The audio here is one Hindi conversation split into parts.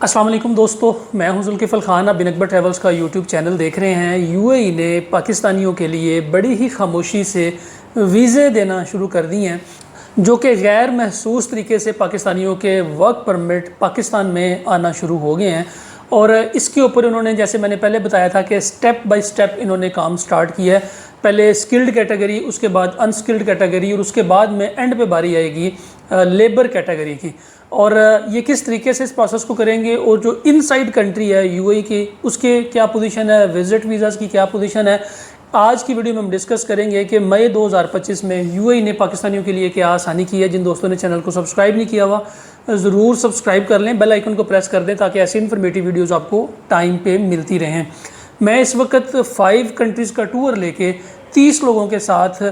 अस्सलाम वालेकुम दोस्तों, मैं हूं जुल्किफल खान। आप बिन अकबर ट्रैवल्स का यूट्यूब चैनल देख रहे हैं। यूएई ने पाकिस्तानियों के लिए बड़ी ही खामोशी से वीज़े देना शुरू कर दिए हैं, जो कि गैर महसूस तरीके से पाकिस्तानियों के वर्क परमिट पाकिस्तान में आना शुरू हो गए हैं। और इसके ऊपर उन्होंने, जैसे मैंने पहले बताया था, कि स्टेप बाय स्टेप इन्होंने काम स्टार्ट किया है। पहले स्किल्ड कैटेगरी, उसके बाद अनस्किल्ड कैटेगरी, और उसके बाद में एंड पे बारी आएगी लेबर कैटेगरी की। और ये किस तरीके से इस प्रोसेस को करेंगे, और जो इनसाइड कंट्री है यूएई की, उसके क्या पोजीशन है, विजिट वीज़ाज़ की क्या पोजीशन है, आज की वीडियो में हम डिस्कस करेंगे कि मई 2025 में यूएई ने पाकिस्तानियों के लिए क्या आसानी की है। जिन दोस्तों ने चैनल को सब्सक्राइब नहीं किया हुआ, ज़रूर सब्सक्राइब कर लें, बेल आइकन को प्रेस कर दें, ताकि ऐसी इन्फॉर्मेटिव वीडियोज़ आपको टाइम पे मिलती रहें। मैं इस वक्त 5 कंट्रीज़ का टूर लेके 30 लोगों के साथ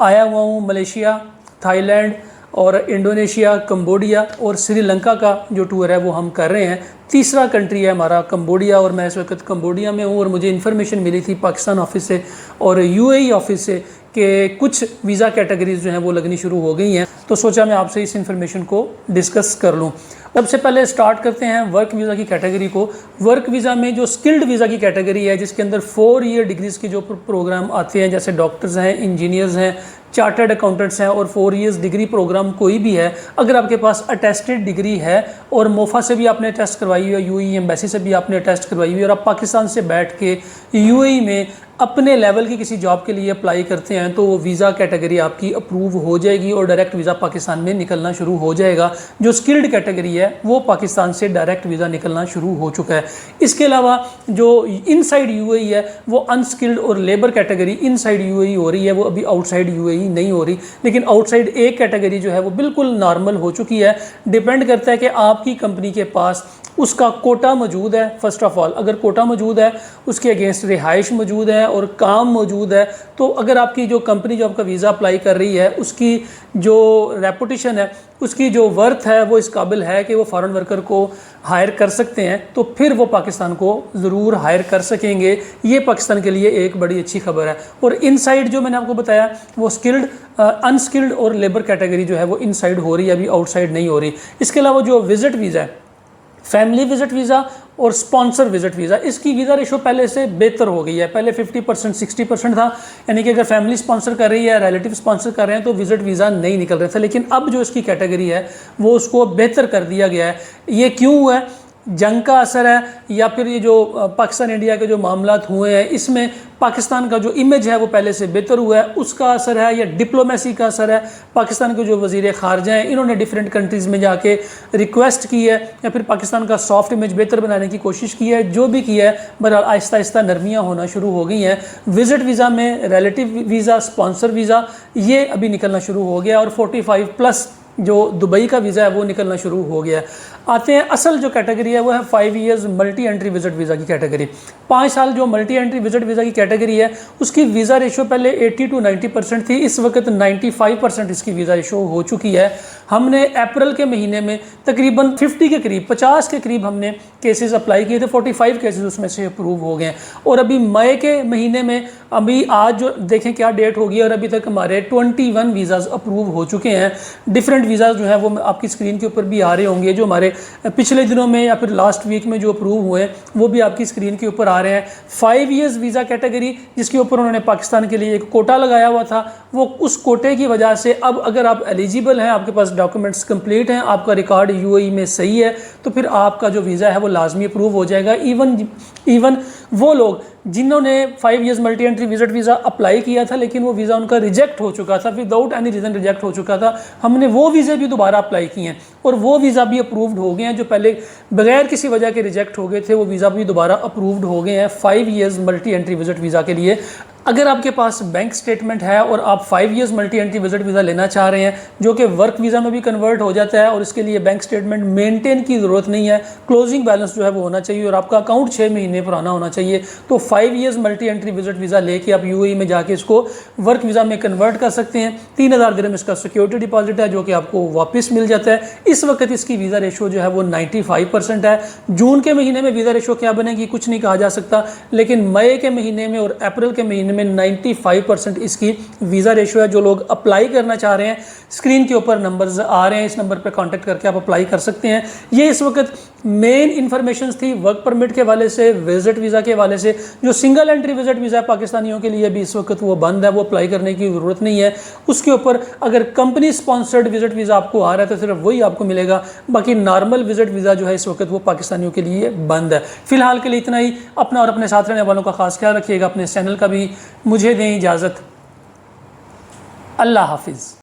आया हुआ हूँ। मलेशिया, थाईलैंड और इंडोनेशिया, कंबोडिया और श्रीलंका का जो टूर है वो हम कर रहे हैं। तीसरा कंट्री है हमारा कंबोडिया, और मैं इस वक्त कंबोडिया में हूँ। और मुझे इन्फॉर्मेशन मिली थी पाकिस्तान ऑफिस से और यूएई ऑफिस से कि कुछ वीज़ा कैटेगरीज जो हैं वो लगनी शुरू हो गई हैं, तो सोचा मैं आपसे इस इन्फॉर्मेशन को डिस्कस कर लूँ। सबसे पहले स्टार्ट करते हैं वर्क वीज़ा की कैटेगरी को। वर्क वीज़ा में जो स्किल्ड वीज़ा की कैटेगरी है, जिसके अंदर 4 ईयर डिग्रीज़ के जो प्रोग्राम आते हैं, जैसे डॉक्टर्स हैं, इंजीनियर्स हैं, चार्टर्ड अकाउंटेंट्स हैं, और 4 ईयर्स डिग्री प्रोग्राम कोई भी है, अगर आपके पास अटेस्टेड डिग्री है और मोफा से भी आपने टेस्ट करवाई हुई है, यूएई एम्बेसी से भी आपने टेस्ट करवाई हुई है, और आप पाकिस्तान से बैठ के यूएई में अपने लेवल की किसी जॉब के लिए अप्लाई करते हैं, तो वो वीज़ा कैटेगरी आपकी अप्रूव हो जाएगी और डायरेक्ट वीज़ा पाकिस्तान में निकलना शुरू हो जाएगा। जो स्किल्ड कैटेगरी है वो पाकिस्तान से डायरेक्ट वीज़ा निकलना शुरू हो चुका है। इसके अलावा जो इनसाइड यूएई है वो अनस्किल्ड और लेबर कैटेगरी इनसाइड यूएई हो रही है, वो अभी आउटसाइड यूएई नहीं हो रही। लेकिन आउटसाइड एक कैटेगरी जो है वो बिल्कुल नॉर्मल हो चुकी है। डिपेंड करता है कि आपकी कंपनी के पास उसका कोटा मौजूद है। फर्स्ट ऑफ ऑल, अगर कोटा मौजूद है, उसके अगेंस्ट रिहाइश मौजूद है और काम मौजूद है, तो अगर आपकी जो कंपनी जो आपका वीज़ा अप्लाई कर रही है, उसकी जो रेपुटेशन है, उसकी जो वर्थ है, वो इस काबिल है कि वो फॉरेन वर्कर को हायर कर सकते हैं, तो फिर वो पाकिस्तान को ज़रूर हायर कर सकेंगे। ये पाकिस्तान के लिए एक बड़ी अच्छी खबर है। और इनसाइड जो मैंने आपको बताया वो स्किल्ड, अनस्किल्ड और लेबर कैटेगरी जो है वो इनसाइड हो रही है, अभी आउटसाइड नहीं हो रही। इसके अलावा जो विजिट वीज़ा है, फैमिली विजिट वीज़ा और स्पॉन्सर विजिट वीज़ा, इसकी वीज़ा रेशो पहले से बेहतर हो गई है। पहले 50% 60% था, यानी कि अगर फैमिली स्पॉन्सर कर रही है, रिलेटिव स्पॉन्सर कर रहे हैं, तो विजिट वीज़ा नहीं निकल रहे थे। लेकिन अब जो इसकी कैटेगरी है वो उसको बेहतर कर दिया गया है। ये क्यों हुआ है? जंग का असर है, या फिर ये जो पाकिस्तान इंडिया के जो मामलात हुए हैं, इसमें पाकिस्तान का जो इमेज है वो पहले से बेहतर हुआ है, उसका असर है, या डिप्लोमेसी का असर है। पाकिस्तान के जो वज़ीर ख़ारजा हैं, इन्होंने डिफरेंट कंट्रीज़ में जाके रिक्वेस्ट की है, या फिर पाकिस्तान का सॉफ्ट इमेज बेहतर बनाने की कोशिश की है। जो भी किया है, बहरहाल आहिस्ता आहिस्ता नरमियाँ होना शुरू हो गई हैं। विजिट वीज़ा में रिलेटिव वीज़ा, स्पॉन्सर वीज़ा, ये अभी निकलना शुरू हो गया, और 45+ जो दुबई का वीज़ा है वो निकलना शुरू हो गया है। आते हैं असल जो कैटेगरी है वो है 5 years multi entry visit visa की कैटेगरी। 5 साल जो मल्टी एंट्री विजिट वीज़ा की कैटेगरी है, उसकी वीज़ा रेशो पहले 80 to 90% थी, इस वक्त 95% इसकी वीज़ा रेशो हो चुकी है। हमने अप्रैल के महीने में तकरीबन 50 के करीब, 50 के करीब हमने केसेस अप्लाई किए थे, 45 केसेस उसमें से अप्रूव हो गए। और अभी मई के महीने में, अभी आज जो देखें क्या डेट होगी, और अभी तक हमारे 21 वीज़ाज़ अप्रूव हो चुके हैं। डिफरेंट वीज़ाज़ जो है वो आपकी स्क्रीन के ऊपर भी आ रहे होंगे, जो हमारे पिछले दिनों में या फिर लास्ट वीक में जो अप्रूव हुए वो भी आपकी स्क्रीन के ऊपर आ रहे हैं। 5 ईयर्स वीज़ा कैटेगरी, जिसके ऊपर उन्होंने पाकिस्तान के लिए एक कोटा लगाया हुआ था, वो उस कोटे की वजह से अब अगर आप एलिजिबल हैं, आपके पास डॉक्यूमेंट्स कंप्लीट हैं, आपका रिकॉर्ड यूएई में सही है, तो फिर आपका जो वीज़ा है वो लाजमी अप्रूव हो जाएगा। इवन वो लोग जिन्होंने 5 years multi entry visit visa apply किया था, लेकिन वो वीज़ा उनका रिजेक्ट हो चुका था, विदाउट एनी रीज़न रिजेक्ट हो चुका था, हमने वो वीज़े भी दोबारा अप्लाई किए हैं, और वो वीज़ा भी अप्रूव्ड हो गए हैं। जो पहले बगैर किसी वजह के रिजेक्ट हो गए थे, वो वीज़ा भी दोबारा अप्रूव्ड हो गए हैं 5 years multi entry visit visa के लिए। अगर आपके पास बैंक स्टेटमेंट है और आप 5 years multi entry visit visa लेना चाह रहे हैं, जो कि वर्क वीज़ा में भी कन्वर्ट हो जाता है, और इसके लिए बैंक स्टेटमेंट मेंटेन की ज़रूरत नहीं है, क्लोजिंग बैलेंस जो है वो होना चाहिए, और आपका अकाउंट 6 महीने पुराना होना चाहिए, तो 5 years multi entry visit visa लेके आप यूएई में जाके इसको वर्क वीज़ा में कन्वर्ट कर सकते हैं। 3000 दिरहम इसका सिक्योरिटी डिपॉजिट है, जो कि आपको वापस मिल जाता है। इस वक्त इसकी वीज़ा रेशो जो है वो 95% है। जून के महीने में वीज़ा रेशो क्या बनेगी कुछ नहीं कहा जा सकता, लेकिन मई के महीने में और अप्रैल के महीने में 95% इसकी वीज़ा रेशो है। जो लोग अप्लाई करना चाह रहे हैं, स्क्रीन के ऊपर नंबर्स आ रहे हैं, इस नंबर पर कांटेक्ट करके आप अप्लाई कर सकते हैं। ये इस वक्त मेन इन्फॉर्मेशन थी वर्क परमिट के हवाले से, विजिट वीज़ा के हवाले से। जो सिंगल एंट्री विजिट वीज़ा है पाकिस्तानियों के लिए भी इस वक्त वो बंद है, वो अप्लाई करने की ज़रूरत नहीं है उसके ऊपर। अगर कंपनी स्पॉन्सर्ड विजिट वीज़ा आपको आ रहा है तो सिर्फ वही आपको मिलेगा, बाकी नॉर्मल विजिट वीज़ा जो है इस वक्त वो पाकिस्तानियों के लिए बंद है। फ़िलहाल के लिए इतना ही। अपना और अपने साथ रहने वालों का खास ख्याल रखिएगा, अपने चैनल का भी। मुझे दें इजाज़त, अल्लाह हाफिज़।